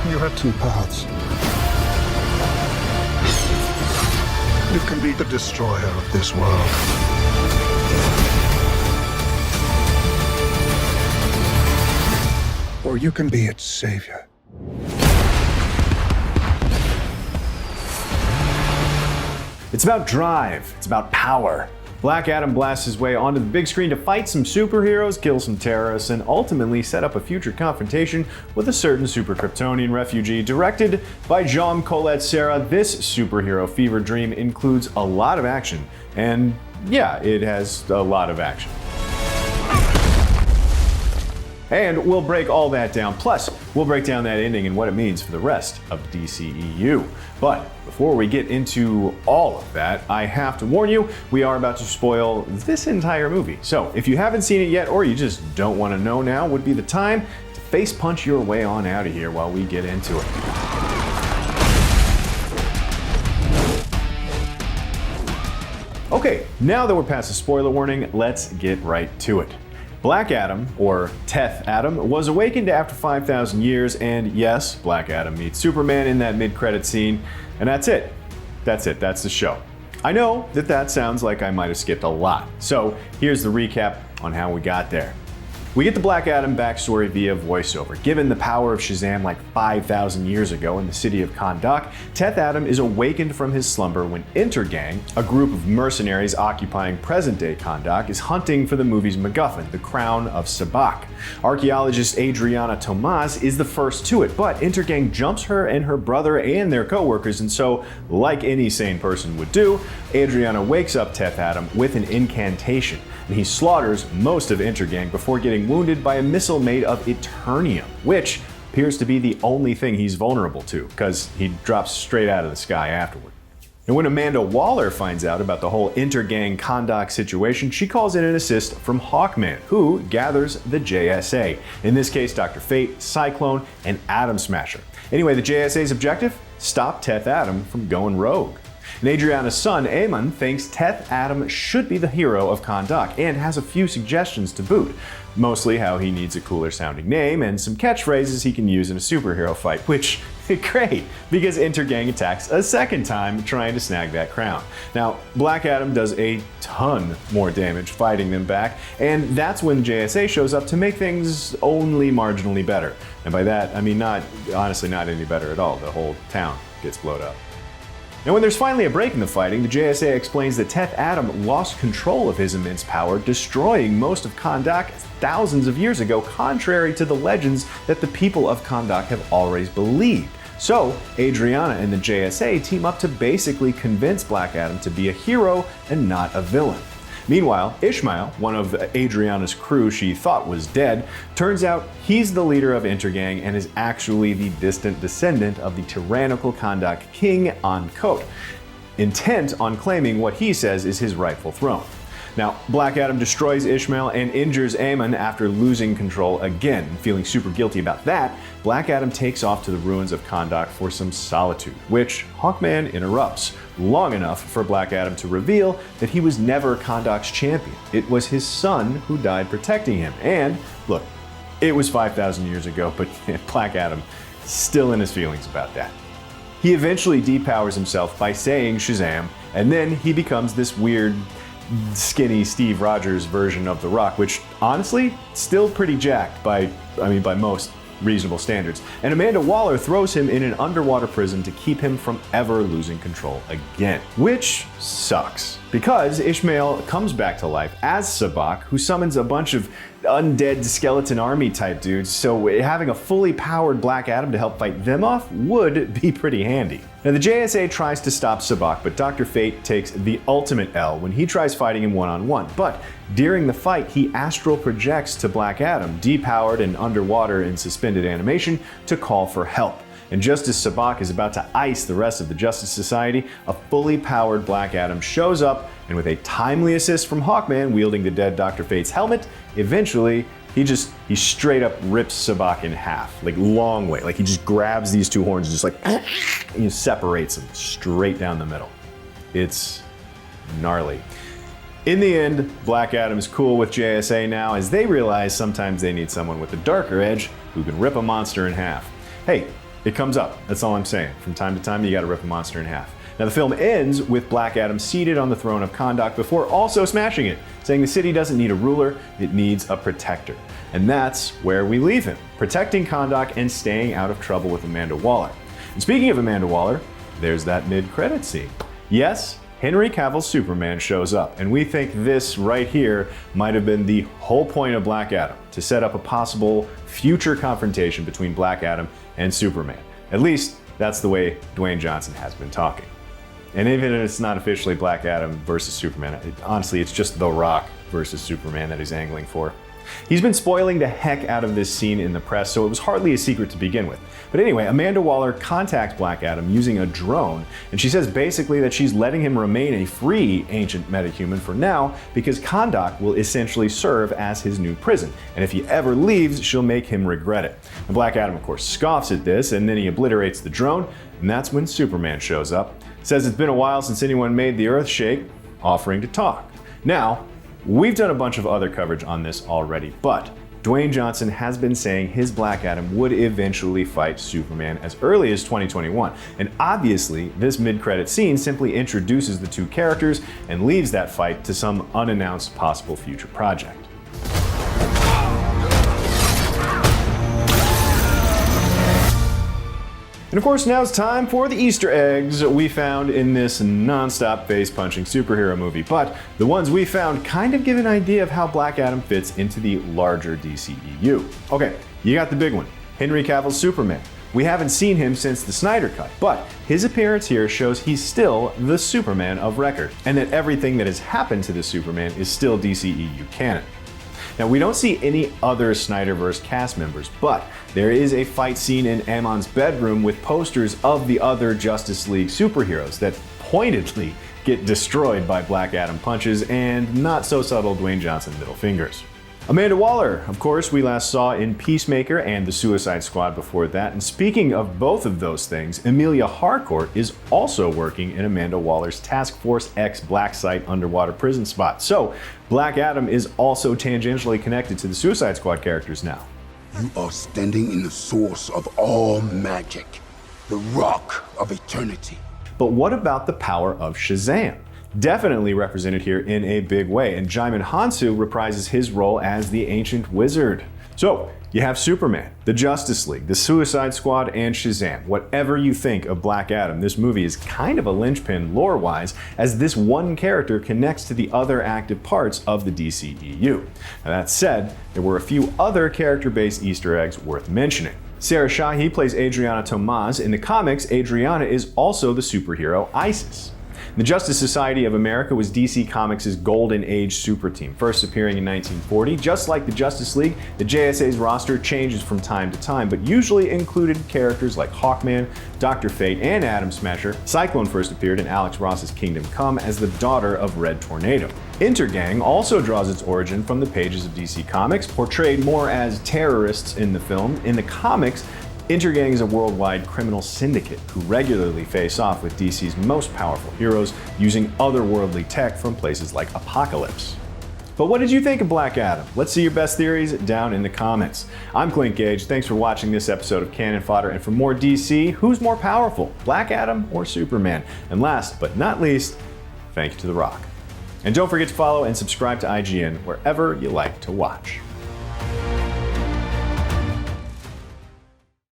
You have two paths. You can be the destroyer of this world. Or you can be its savior. It's about drive, it's about power. Black Adam blasts his way onto the big screen to fight some superheroes, kill some terrorists, and ultimately set up a future confrontation with a certain super Kryptonian refugee. Directed by Juame Collet-Setta, this superhero fever dream includes a lot of action. And yeah, it has a lot of action. And we'll break all that down. Plus, we'll break down that ending and what it means for the rest of the DCEU. But before we get into all of that, I have to warn you, we are about to spoil this entire movie. So if you haven't seen it yet, or you just don't want to know now, would be the time to face punch your way on out of here while we get into it. Okay, now that we're past the spoiler warning, let's get right to it. Black Adam, or teth-adam, was awakened after 5,000 years, and yes, Black Adam meets Superman in that mid-credit scene, and that's it. That's it, that's the show. I know that sounds like I might have skipped a lot, so here's the recap on how we got there. We get the Black Adam backstory via voiceover. Given the power of Shazam like 5,000 years ago in the city of Kahndaq, teth-adam is awakened from his slumber when Intergang, a group of mercenaries occupying present-day Kahndaq, is hunting for the movie's MacGuffin, the Crown of Sabak. Archaeologist Adriana Tomas is the first to it, but Intergang jumps her and her brother and their co-workers, and so, like any sane person would do, Adriana wakes up teth-adam with an incantation, and he slaughters most of Intergang before getting wounded by a missile made of Eternium, which appears to be the only thing he's vulnerable to, because he drops straight out of the sky afterward. And when Amanda Waller finds out about the whole Intergang Kahndaq situation, she calls in an assist from Hawkman, who gathers the JSA. In this case, Dr. Fate, Cyclone, and Atom Smasher. Anyway, the JSA's objective? Stop teth-adam from going rogue. And Adriana's son, Eamon, thinks teth-adam should be the hero of Kahndaq and has a few suggestions to boot. Mostly how he needs a cooler sounding name and some catchphrases he can use in a superhero fight, which great, because Intergang attacks a second time trying to snag that crown. Now, Black Adam does a ton more damage fighting them back, and that's when JSA shows up to make things only marginally better. And by that, I mean honestly not any better at all. The whole town gets blown up. Now, when there's finally a break in the fighting, the JSA explains that teth-adam lost control of his immense power, destroying most of Kahndaq thousands of years ago, contrary to the legends that the people of Kahndaq have always believed. So, Adriana and the JSA team up to basically convince Black Adam to be a hero and not a villain. Meanwhile, Ishmael, one of Adriana's crew she thought was dead, turns out he's the leader of Intergang and is actually the distant descendant of the tyrannical Kahndaq king Harcourt, intent on claiming what he says is his rightful throne. Now, Black Adam destroys Ishmael and injures Eamon after losing control again. Feeling super guilty about that, Black Adam takes off to the ruins of Kahndaq for some solitude, which Hawkman interrupts, long enough for Black Adam to reveal that he was never Kahndaq's champion. It was his son who died protecting him. And, look, it was 5,000 years ago, but Black Adam still in his feelings about that. He eventually depowers himself by saying Shazam, and then he becomes this weird, skinny Steve Rogers version of The Rock, which honestly, still pretty jacked by most reasonable standards. And Amanda Waller throws him in an underwater prison to keep him from ever losing control again. Which sucks, because Ishmael comes back to life as Sabak, who summons a bunch of undead skeleton army type dudes, so having a fully powered Black Adam to help fight them off would be pretty handy. Now, the JSA tries to stop Sabak, but Dr. Fate takes the ultimate L when he tries fighting him one-on-one. But during the fight, he astral projects to Black Adam, depowered and underwater in suspended animation, to call for help. And just as Sabak is about to ice the rest of the Justice Society, a fully powered Black Adam shows up, and with a timely assist from Hawkman wielding the dead Dr. Fate's helmet, eventually he straight up rips Sabak in half, like long way. Like he just grabs these two horns and just like and separates them straight down the middle. It's gnarly. In the end, Black Adam is cool with JSA now, as they realize sometimes they need someone with a darker edge who can rip a monster in half. Hey, It comes up, that's all I'm saying. From time to time, you gotta rip a monster in half. Now the film ends with Black Adam seated on the throne of Kahndaq before also smashing it, saying the city doesn't need a ruler, it needs a protector. And that's where we leave him, protecting Kahndaq and staying out of trouble with Amanda Waller. And speaking of Amanda Waller, there's that mid-credit scene. Yes, Henry Cavill's Superman shows up, and we think this right here might have been the whole point of Black Adam, to set up a possible future confrontation between Black Adam and Superman. At least, that's the way Dwayne Johnson has been talking. And even if it's not officially Black Adam versus Superman, honestly, it's just The Rock versus Superman that he's angling for. He's been spoiling the heck out of this scene in the press, so it was hardly a secret to begin with. But anyway, Amanda Waller contacts Black Adam using a drone, and she says basically that she's letting him remain a free ancient metahuman for now because Kahndaq will essentially serve as his new prison, and if he ever leaves, she'll make him regret it. And Black Adam, of course, scoffs at this, and then he obliterates the drone, and that's when Superman shows up. Says it's been a while since anyone made the earth shake, offering to talk. Now, we've done a bunch of other coverage on this already, but Dwayne Johnson has been saying his Black Adam would eventually fight Superman as early as 2021. And obviously, this mid-credit scene simply introduces the two characters and leaves that fight to some unannounced possible future project. And of course, now it's time for the Easter eggs we found in this non-stop face-punching superhero movie. But the ones we found kind of give an idea of how Black Adam fits into the larger DCEU. Okay, you got the big one, Henry Cavill's Superman. We haven't seen him since the Snyder Cut, but his appearance here shows he's still the Superman of record, and that everything that has happened to the Superman is still DCEU canon. Now, we don't see any other Snyderverse cast members, but there is a fight scene in Ammon's bedroom with posters of the other Justice League superheroes that pointedly get destroyed by Black Adam punches and not so subtle Dwayne Johnson middle fingers. Amanda Waller, of course, we last saw in Peacemaker and the Suicide Squad before that. And speaking of both of those things, Emilia Harcourt is also working in Amanda Waller's Task Force X Black Site underwater prison spot. So Black Adam is also tangentially connected to the Suicide Squad characters now. You are standing in the source of all magic, the rock of eternity. But what about the power of Shazam? Definitely represented here in a big way, and Djimon Hounsou reprises his role as the ancient wizard. So, you have Superman, the Justice League, the Suicide Squad, and Shazam. Whatever you think of Black Adam, this movie is kind of a linchpin lore-wise, as this one character connects to the other active parts of the DCEU. Now that said, there were a few other character-based Easter eggs worth mentioning. Sarah Shahi plays Adriana Tomaz. In the comics, Adriana is also the superhero Isis. The Justice Society of America was DC Comics' Golden Age superteam, first appearing in 1940. Just like the Justice League, the JSA's roster changes from time to time, but usually included characters like Hawkman, Dr. Fate, and Atom Smasher. Cyclone first appeared in Alex Ross's Kingdom Come as the daughter of Red Tornado. Intergang also draws its origin from the pages of DC Comics, portrayed more as terrorists in the film. In the comics, Intergang is a worldwide criminal syndicate who regularly face off with DC's most powerful heroes using otherworldly tech from places like Apocalypse. But what did you think of Black Adam? Let's see your best theories down in the comments. I'm Clint Gage, thanks for watching this episode of Canon Fodder, and for more DC, who's more powerful, Black Adam or Superman? And last but not least, thank you to The Rock. And don't forget to follow and subscribe to IGN wherever you like to watch.